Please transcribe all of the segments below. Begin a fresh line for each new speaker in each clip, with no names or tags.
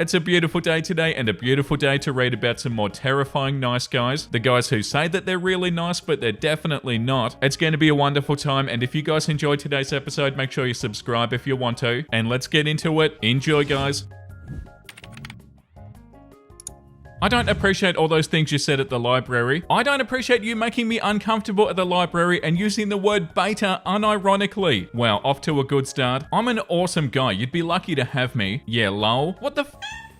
It's a beautiful day today and a beautiful day to read about some more terrifying nice guys. The guys who say that they're really nice, but they're definitely not. It's going to be a wonderful time, and if you guys enjoyed today's episode, make sure you subscribe if you want to. And let's get into it. Enjoy, guys. I don't appreciate all those things you said at the library. I don't appreciate you making me uncomfortable at the library and using the word beta unironically. Wow, off to a good start. I'm an awesome guy. You'd be lucky to have me. Yeah, lol. What the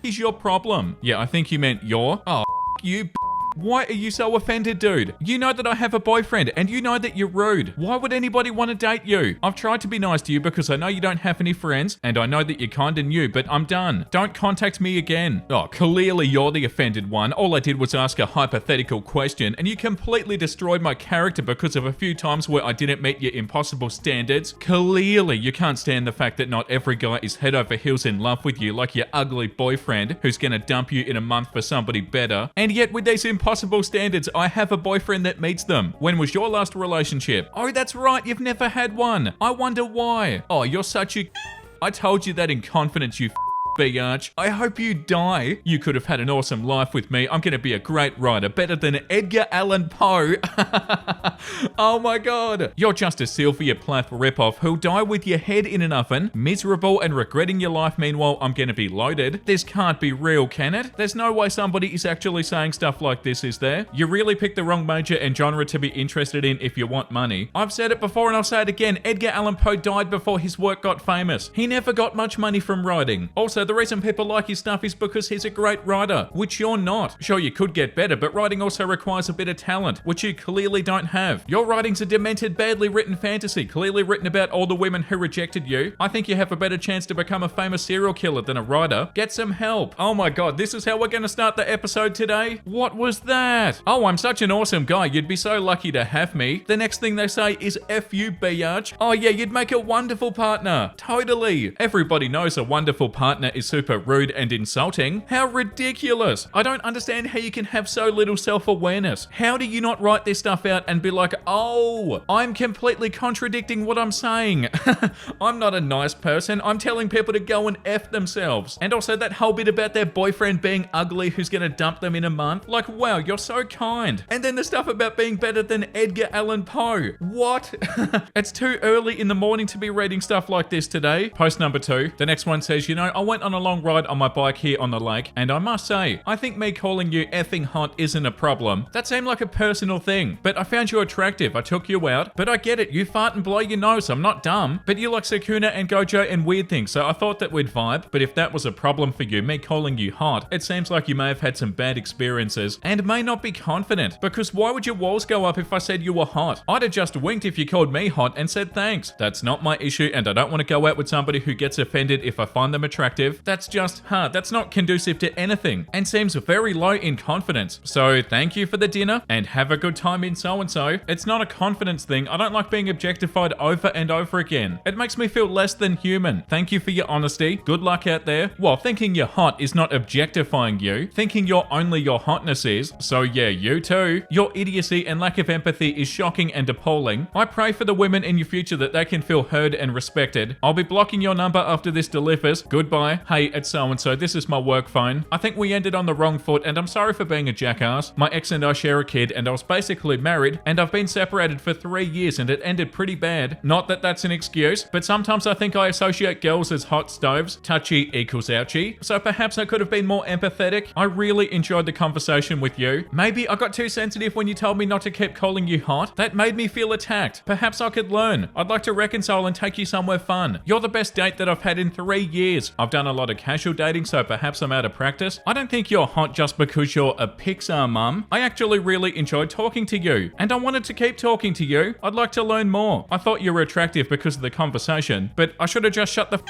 is your problem? Yeah, I think you meant your. Oh, you. Why are you so offended, dude? You know that I have a boyfriend, and you know that you're rude. Why would anybody want to date you? I've tried to be nice to you because I know you don't have any friends, and I know that you're kinda new, but I'm done. Don't contact me again. Oh, clearly you're the offended one. All I did was ask a hypothetical question, and you completely destroyed my character because of a few times where I didn't meet your impossible standards. Clearly, you can't stand the fact that not every guy is head over heels in love with you like your ugly boyfriend who's gonna dump you in a month for somebody better. And yet with these impossible standards, I have a boyfriend that meets them. When was your last relationship? Oh, that's right, you've never had one. I wonder why. Oh, you're such a... I told you that in confidence, you biatch. I hope you die. You could have had an awesome life with me. I'm gonna be a great writer, better than Edgar Allan Poe. Oh my god. You're just a Sylvia Plath ripoff who'll die with your head in an oven, miserable and regretting your life. Meanwhile, I'm gonna be loaded. This can't be real, can it? There's no way somebody is actually saying stuff like this, is there? You really picked the wrong major and genre to be interested in if you want money. I've said it before and I'll say it again. Edgar Allan Poe died before his work got famous. He never got much money from writing. Also, the reason people like his stuff is because he's a great writer, which you're not. Sure, you could get better, but writing also requires a bit of talent, which you clearly don't have. Your writing's a demented, badly written fantasy, clearly written about all the women who rejected you. I think you have a better chance to become a famous serial killer than a writer. Get some help. Oh my god, this is how we're gonna start the episode today? What was that? Oh, I'm such an awesome guy. You'd be so lucky to have me. The next thing they say is F you, biatch. Oh yeah, you'd make a wonderful partner. Totally. Everybody knows a wonderful partner is super rude and insulting. How ridiculous. I don't understand how you can have so little self-awareness. How do you not write this stuff out and be like, oh, I'm completely contradicting what I'm saying. I'm not a nice person. I'm telling people to go and F themselves. And also that whole bit about their boyfriend being ugly who's gonna dump them in a month. Like, wow, you're so kind. And then the stuff about being better than Edgar Allan Poe. What? It's too early in the morning to be reading stuff like this today. Post number 2. The next one says, you know, I went on a long ride on my bike here on the lake, and I must say, I think me calling you effing hot isn't a problem. That seemed like a personal thing, but I found you attractive. I took you out, but I get it. You fart and blow your nose. I'm not dumb, but you like Sakuna and Gojo and weird things, so I thought that we'd vibe. But if that was a problem for you, me calling you hot, it seems like you may have had some bad experiences and may not be confident, because why would your walls go up if I said you were hot? I'd have just winked if you called me hot and said thanks. That's not my issue, and I don't want to go out with somebody who gets offended if I find them attractive. That's just hard. That's not conducive to anything and seems very low in confidence. So thank you for the dinner and have a good time in so-and-so. It's not a confidence thing. I don't like being objectified over and over again. It makes me feel less than human. Thank you for your honesty. Good luck out there. Well, thinking you're hot is not objectifying you. Thinking you're only your hotness is. So yeah, you too. Your idiocy and lack of empathy is shocking and appalling. I pray for the women in your future that they can feel heard and respected. I'll be blocking your number after this delivers. Goodbye. Hey, it's so-and-so. This is my work phone. I think we ended on the wrong foot and I'm sorry for being a jackass. My ex and I share a kid and I was basically married and I've been separated for 3 years and it ended pretty bad. Not that that's an excuse, but sometimes I think I associate girls as hot stoves. Touchy equals ouchie. So perhaps I could have been more empathetic. I really enjoyed the conversation with you. Maybe I got too sensitive when you told me not to keep calling you hot. That made me feel attacked. Perhaps I could learn. I'd like to reconcile and take you somewhere fun. You're the best date that I've had in 3 years. I've done a lot of casual dating, so perhaps I'm out of practice. I don't think you're hot just because you're a Pixar mum. I actually really enjoyed talking to you, and I wanted to keep talking to you. I'd like to learn more. I thought you were attractive because of the conversation, but I should have just shut the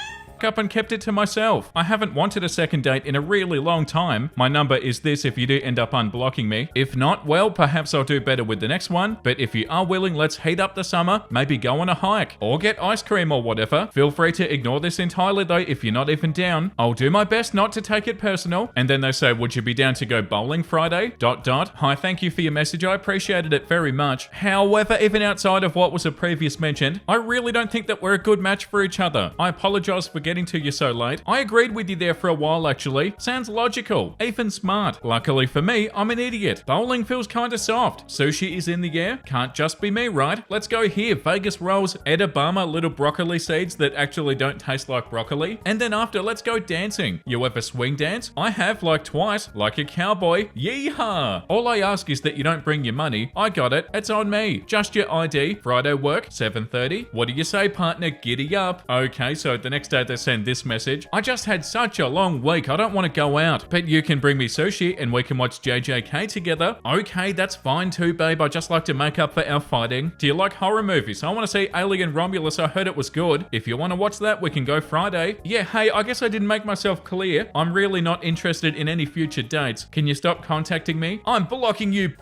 up and kept it to myself. I haven't wanted a second date in a really long time. My number is this if you do end up unblocking me. If not, well, perhaps I'll do better with the next one. But if you are willing, let's heat up the summer, maybe go on a hike, or get ice cream or whatever. Feel free to ignore this entirely though if you're not even down. I'll do my best not to take it personal. And then they say, would you be down to go bowling Friday? ... Hi, thank you for your message. I appreciated it very much. However, even outside of what was previously mentioned, I really don't think that we're a good match for each other. I apologize for getting to you so late. I agreed with you there for a while actually. Sounds logical, even smart. Luckily for me, I'm an idiot. Bowling feels kinda soft. Sushi is in the air. Can't just be me, right? Let's go here. Vegas rolls, edamame, little broccoli seeds that actually don't taste like broccoli. And then after, let's go dancing. You ever swing dance? I have, like twice, like a cowboy. Yeehaw! All I ask is that you don't bring your money. I got it. It's on me. Just your ID. Friday work, 7:30. What do you say, partner? Giddy up. Okay, so the next day they send this message. I just had such a long week. I don't want to go out, but you can bring me sushi and we can watch JJK together. Okay, that's fine too, babe. I just like to make up for our fighting. Do you like horror movies? I want to see Alien Romulus. I heard it was good. If you want to watch that, we can go Friday. Yeah, hey, I guess I didn't make myself clear. I'm really not interested in any future dates. Can you stop contacting me? I'm blocking you.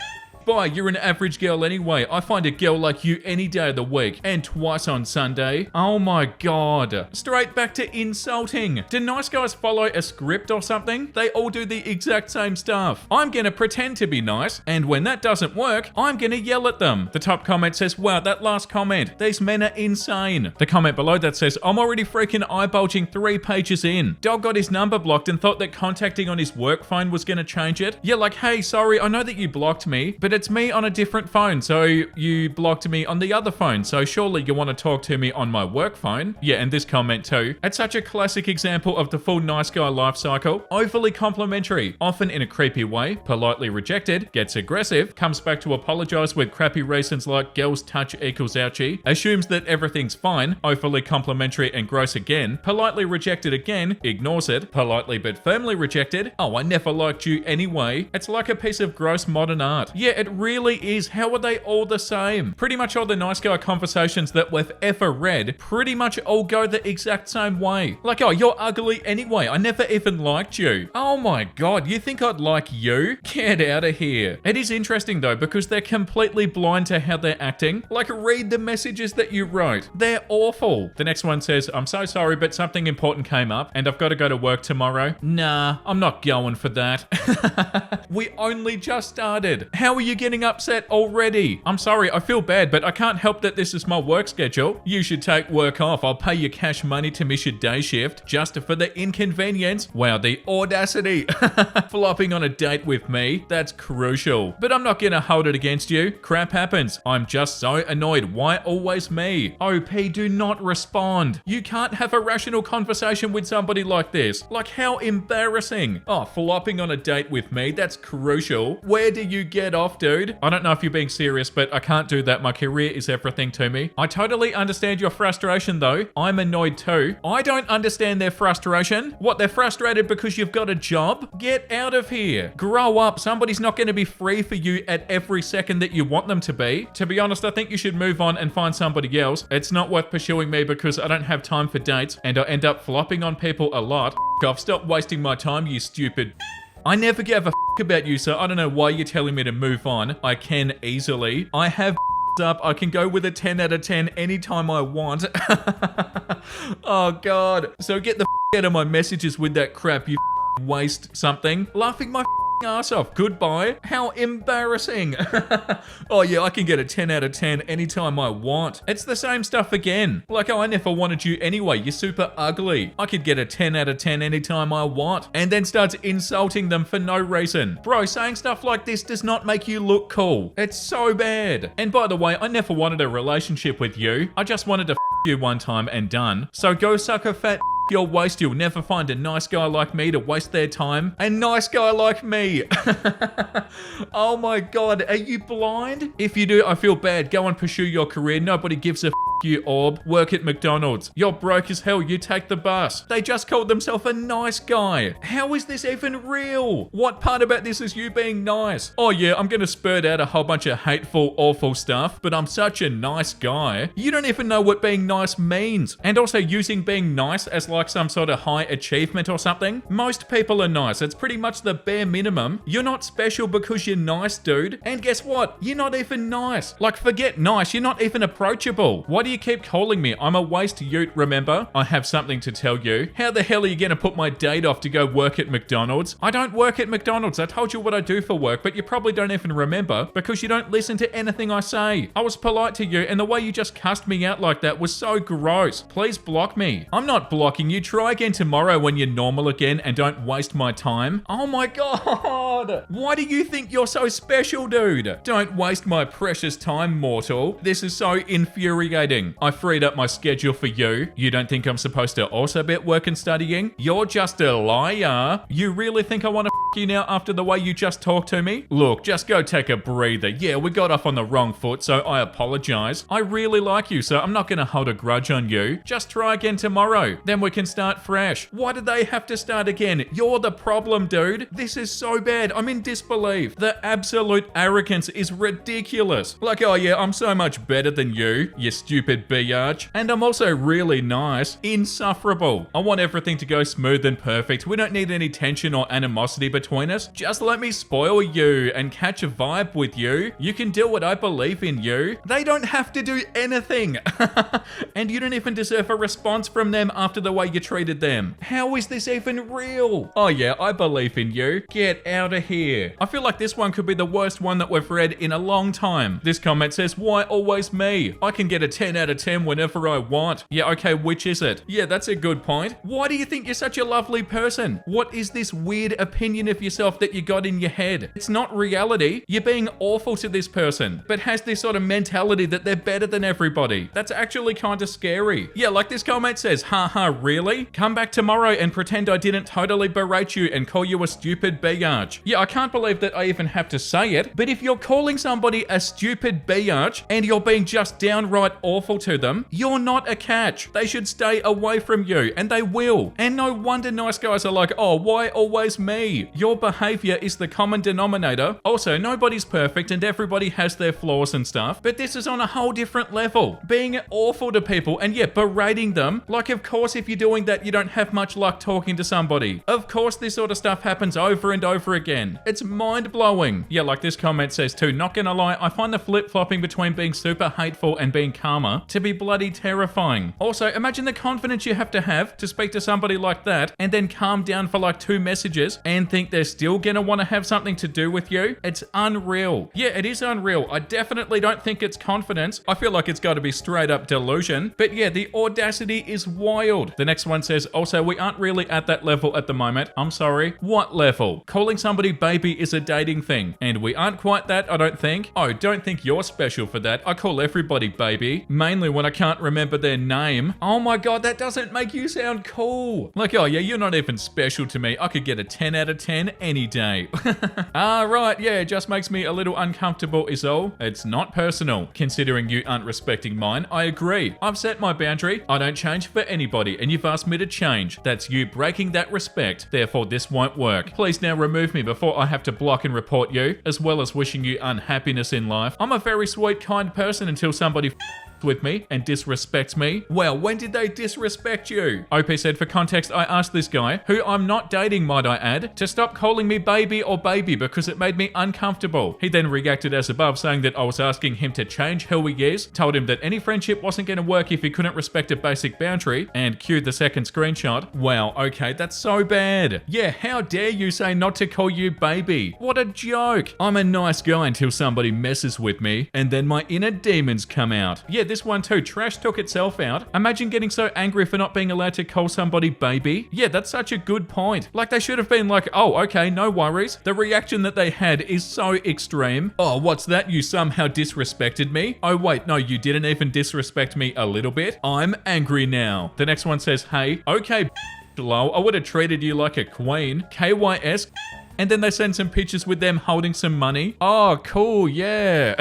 Bye, you're an average girl anyway. I find a girl like you any day of the week, and twice on Sunday. Oh my god. Straight back to insulting. Do nice guys follow a script or something? They all do the exact same stuff. I'm gonna pretend to be nice, and when that doesn't work, I'm gonna yell at them. The top comment says, wow, that last comment, these men are insane. The comment below that says, I'm already freaking eye-bulging 3 pages in. Dog got his number blocked and thought that contacting on his work phone was gonna change it. Yeah, like, hey, sorry, I know that you blocked me, but it's me on a different phone, so you blocked me on the other phone, so surely you want to talk to me on my work phone. Yeah, and this comment too. It's such a classic example of the full nice guy life cycle. Overly complimentary, often in a creepy way, politely rejected, gets aggressive, comes back to apologize with crappy reasons like girls touch equals ouchie, assumes that everything's fine, overly complimentary and gross again, politely rejected again, ignores it, politely but firmly rejected, oh, I never liked you anyway. It's like a piece of gross modern art. Yeah, it really is. How are they all the same? Pretty much all the nice guy conversations that we've ever read pretty much all go the exact same way. Like, oh, you're ugly anyway. I never even liked you. Oh my god, you think I'd like you? Get out of here. It is interesting though, because they're completely blind to how they're acting. Like, read the messages that you wrote. They're awful. The next one says, I'm so sorry, but something important came up and I've got to go to work tomorrow. Nah, I'm not going for that. We only just started. How are you getting upset already? I'm sorry, I feel bad, but I can't help that this is my work schedule. You should take work off. I'll pay you cash money to miss your day shift just for the inconvenience. Wow, the audacity. Flopping on a date with me. That's crucial. But I'm not gonna hold it against you. Crap happens. I'm just so annoyed. Why always me? OP, do not respond. You can't have a rational conversation with somebody like this. Like, how embarrassing. Oh, flopping on a date with me. That's crucial. Where do you get off, dude? I don't know if you're being serious, but I can't do that. My career is everything to me. I totally understand your frustration though. I'm annoyed too. I don't understand their frustration. What, they're frustrated because you've got a job? Get out of here. Grow up. Somebody's not going to be free for you at every second that you want them to be. To be honest, I think you should move on and find somebody else. It's not worth pursuing me because I don't have time for dates and I end up flopping on people a lot. F off. Stop wasting my time, you stupid. I never give a about you, so I don't know why you're telling me to move on. I can easily. I have up. I can go with a 10 out of 10 anytime I want. Oh god. So get the out of my messages with that crap, you waste something. Laughing my ass off. Goodbye. How embarrassing. Oh yeah, I can get a 10 out of 10 anytime I want. It's the same stuff again. Like, oh, I never wanted you anyway. You're super ugly. I could get a 10 out of 10 anytime I want. And then starts insulting them for no reason. Bro, saying stuff like this does not make you look cool. It's so bad. And by the way, I never wanted a relationship with you. I just wanted to you one time and done. So go suck a fat you'll waste. You'll never find a nice guy like me to waste their time. A nice guy like me. Oh my god, are you blind? If you do, I feel bad. Go and pursue your career. Nobody gives a you, orb. Work at McDonald's. You're broke as hell. You take the bus. They just called themselves a nice guy. How is this even real? What part about this is you being nice? Oh yeah, I'm gonna spurt out a whole bunch of hateful, awful stuff, but I'm such a nice guy. You don't even know what being nice means. And also using being nice as like some sort of high achievement or something. Most people are nice. It's pretty much the bare minimum. You're not special because you're nice, dude. And guess what? You're not even nice. Like, forget nice. You're not even approachable. Why do do you keep calling me? I'm a waste ute, remember? I have something to tell you. How the hell are you gonna put my date off to go work at McDonald's? I don't work at McDonald's. I told you what I do for work, but you probably don't even remember because you don't listen to anything I say. I was polite to you, and the way you just cussed me out like that was so gross. Please block me. I'm not blocking you. Try again tomorrow when you're normal again and don't waste my time. Oh my god. Why do you think you're so special, dude? Don't waste my precious time, mortal. This is so infuriating. I freed up my schedule for you. You don't think I'm supposed to also be at work and studying? You're just a liar. You really think I want to you now after the way you just talked to me? Look, just go take a breather. Yeah, we got off on the wrong foot, so I apologize. I really like you, so I'm not gonna hold a grudge on you. Just try again tomorrow. Then we can start fresh. Why do they have to start again? You're the problem, dude. This is so bad. I'm in disbelief. The absolute arrogance is ridiculous. Like, oh yeah, I'm so much better than you stupid biatch. And I'm also really nice. Insufferable. I want everything to go smooth and perfect. We don't need any tension or animosity between us. Just let me spoil you and catch a vibe with you. You can do what I believe in you. They don't have to do anything. And you don't even deserve a response from them after the way you treated them. How is this even real? Oh yeah, I believe in you. Get out of here. I feel like this one could be the worst one that we've read in a long time. This comment says, why always me? I can get a 10 out of 10 whenever I want. Yeah, okay, which is it? Yeah, that's a good point. Why do you think you're such a lovely person? What is this weird opinion of yourself that you got in your head? It's not reality. You're being awful to this person, but has this sort of mentality that they're better than everybody. That's actually kind of scary. Yeah, like this comment says, haha, really? Come back tomorrow and pretend I didn't totally berate you and call you a stupid biatch. Yeah, I can't believe that I even have to say it, but if you're calling somebody a stupid biatch and you're being just downright awful to them, you're not a catch. They should stay away from you, and they will. And no wonder nice guys are like, oh, why always me? Your behavior is the common denominator. Also, nobody's perfect and everybody has their flaws and stuff, but this is on a whole different level. Being awful to people and yet berating them. Like, of course, if you're doing that, you don't have much luck talking to somebody. Of course, this sort of stuff happens over and over again. It's mind-blowing. Yeah, like this comment says too, not gonna lie, I find the flip-flopping between being super hateful and being calmer to be bloody terrifying. Also, imagine the confidence you have to speak to somebody like that and then calm down for like 2 messages and think they're still gonna want to have something to do with you. It's unreal. Yeah, it is unreal. I definitely don't think it's confidence. I feel like it's got to be straight up delusion. But yeah, the audacity is wild. The next one says, also, we aren't really at that level at the moment. I'm sorry. What level? Calling somebody baby is a dating thing. And we aren't quite that, I don't think. Oh, don't think you're special for that. I call everybody baby. Mainly when I can't remember their name. Oh my god, that doesn't make you sound cool. Like, oh yeah, you're not even special to me. I could get a 10 out of 10 any day. Right, yeah, it just makes me a little uncomfortable is all. It's not personal. Considering you aren't respecting mine, I agree. I've set my boundary. I don't change for anybody, and you've asked me to change. That's you breaking that respect. Therefore, this won't work. Please now remove me before I have to block and report you, as well as wishing you unhappiness in life. I'm a very sweet, kind person until somebody with me and disrespects me. Well, when did they disrespect you? OP said, for context, I asked this guy, who I'm not dating, might I add, to stop calling me baby or baby because it made me uncomfortable. He then reacted as above, saying that I was asking him to change who he is, told him that any friendship wasn't going to work if he couldn't respect a basic boundary, and cued the second screenshot. Wow, okay, that's so bad. Yeah, how dare you say not to call you baby? What a joke. I'm a nice guy until somebody messes with me, and then my inner demons come out. Yeah, this one too. Trash took itself out. Imagine getting so angry for not being allowed to call somebody baby. Yeah, that's such a good point. Like, they should have been like, oh, okay, no worries. The reaction that they had is so extreme. Oh, what's that? You somehow disrespected me? Oh, wait, no, you didn't even disrespect me a little bit. I'm angry now. The next one says, hey, okay, lol, I would have treated you like a queen. KYS. And then they send some pictures with them holding some money. Oh, cool, yeah.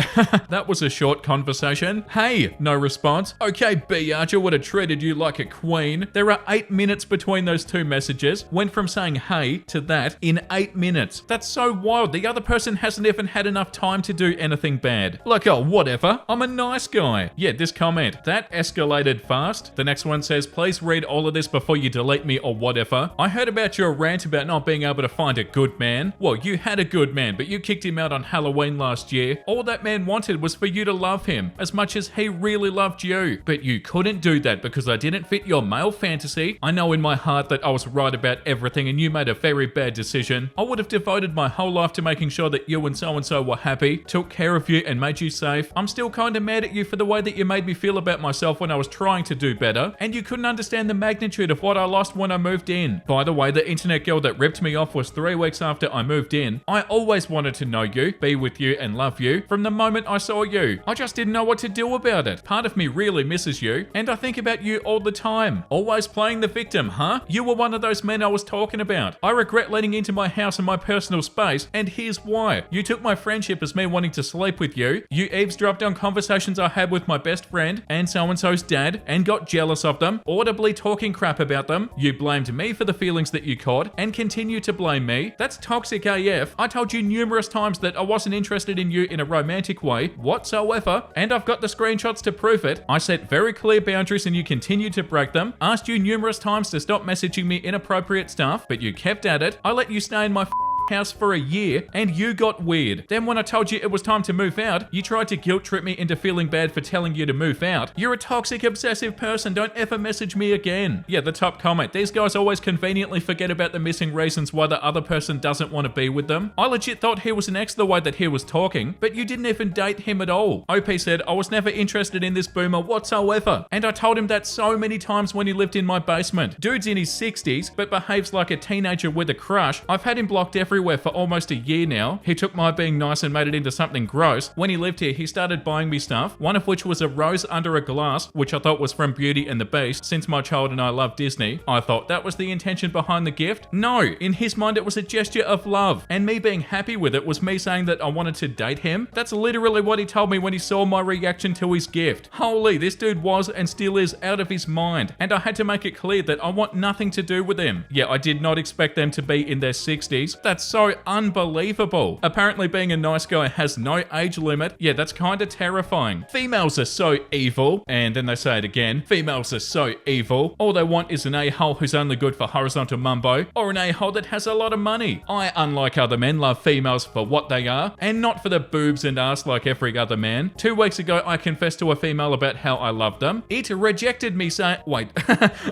That was a short conversation. Hey, no response. Okay, B Archer would have treated you like a queen. There are 8 minutes between those 2 messages. Went from saying hey to that in 8 minutes. That's so wild. The other person hasn't even had enough time to do anything bad. Like, oh, whatever. I'm a nice guy. Yeah, this comment. That escalated fast. The next one says, please read all of this before you delete me or whatever. I heard about your rant about not being able to find a good man man. Well, you had a good man, but you kicked him out on Halloween last year. All that man wanted was for you to love him as much as he really loved you. But you couldn't do that because I didn't fit your male fantasy. I know in my heart that I was right about everything and you made a very bad decision. I would have devoted my whole life to making sure that you and so were happy, took care of you and made you safe. I'm still kind of mad at you for the way that you made me feel about myself when I was trying to do better, and you couldn't understand the magnitude of what I lost when I moved in. By the way, the internet girl that ripped me off was 3 weeks after I moved in. I always wanted to know you, be with you and love you from the moment I saw you. I just didn't know what to do about it. Part of me really misses you, and I think about you all the time. Always playing the victim, huh? You were one of those men I was talking about. I regret letting into my house and my personal space, and here's why. You took my friendship as me wanting to sleep with you. You eavesdropped on conversations I had with my best friend and so-and-so's dad and got jealous of them, audibly talking crap about them. You blamed me for the feelings that you caught and continue to blame me. That's toxic AF. I told you numerous times that I wasn't interested in you in a romantic way whatsoever, and I've got the screenshots to prove it. I set very clear boundaries and you continued to break them. Asked you numerous times to stop messaging me inappropriate stuff, but you kept at it. I let you stay in my house for a year and you got weird. Then when I told you it was time to move out, you tried to guilt trip me into feeling bad for telling you to move out. You're a toxic, obsessive person. Don't ever message me again. Yeah, the top comment. These guys always conveniently forget about the missing reasons why the other person doesn't want to be with them. I legit thought he was an ex the way that he was talking, but you didn't even date him at all. OP said, I was never interested in this boomer whatsoever. And I told him that so many times when he lived in my basement. Dude's in his 60s, but behaves like a teenager with a crush. I've had him blocked everywhere for almost a year now. He took my being nice and made it into something gross. When he lived here, he started buying me stuff, one of which was a rose under a glass, which I thought was from Beauty and the Beast. Since my child and I love Disney, I thought that was the intention behind the gift. No, in his mind it was a gesture of love, and me being happy with it was me saying that I wanted to date him. That's literally what he told me when he saw my reaction to his gift. Holy, this dude was and still is out of his mind, and I had to make it clear that I want nothing to do with him. Yeah, I did not expect them to be in their 60s. That's so unbelievable. Apparently being a nice guy has no age limit. Yeah, that's kind of terrifying. Females are so evil. And then they say it again. Females are so evil. All they want is an a-hole who's only good for horizontal mumbo, or an a-hole that has a lot of money. I, unlike other men, love females for what they are, and not for the boobs and ass like every other man. 2 weeks ago, I confessed to a female about how I loved them. It rejected me saying... Wait,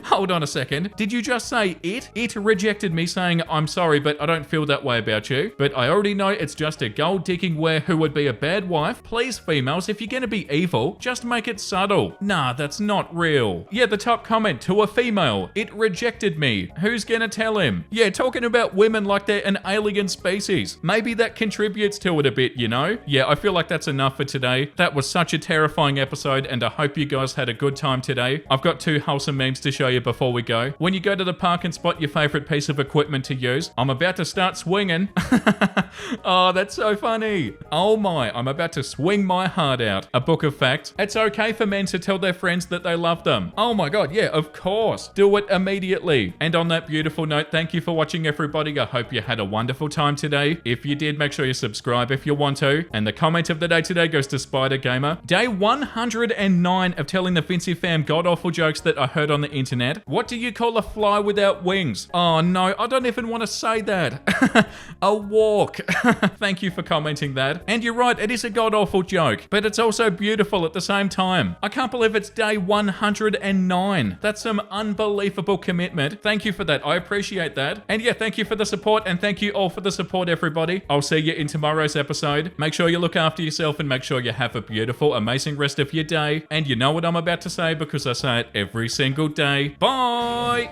hold on a second. Did you just say it? It rejected me saying, I'm sorry, but I don't feel that way about you. But I already know it's just a gold-digging whore who would be a bad wife. Please, females, if you're gonna be evil, just make it subtle. Nah, that's not real. Yeah, the top comment to a female. It rejected me. Who's gonna tell him? Yeah, talking about women like they're an alien species. Maybe that contributes to it a bit, you know? Yeah, I feel like that's enough for today. That was such a terrifying episode, and I hope you guys had a good time today. I've got 2 wholesome memes to show you before we go. When you go to the park and spot your favorite piece of equipment to use, I'm about to start swinging. Oh, that's so funny. Oh my, I'm about to swing my heart out. A book of facts. It's okay for men to tell their friends that they love them. Oh my god, yeah, of course. Do it immediately. And on that beautiful note, thank you for watching, everybody. I hope you had a wonderful time today. If you did, make sure you subscribe if you want to. And the comment of the day today goes to Spider Gamer. Day 109 of telling the Vincey fam god-awful jokes that I heard on the internet. What do you call a fly without wings? Oh no, I don't even want to say that. A walk. Thank you for commenting that. And you're right, it is a god-awful joke, but it's also beautiful at the same time. I can't believe it's day 109. That's some unbelievable commitment. Thank you for that. I appreciate that. And yeah, thank you for the support, and thank you all for the support, everybody. I'll see you in tomorrow's episode. Make sure you look after yourself and make sure you have a beautiful, amazing rest of your day. And you know what I'm about to say because I say it every single day. Bye!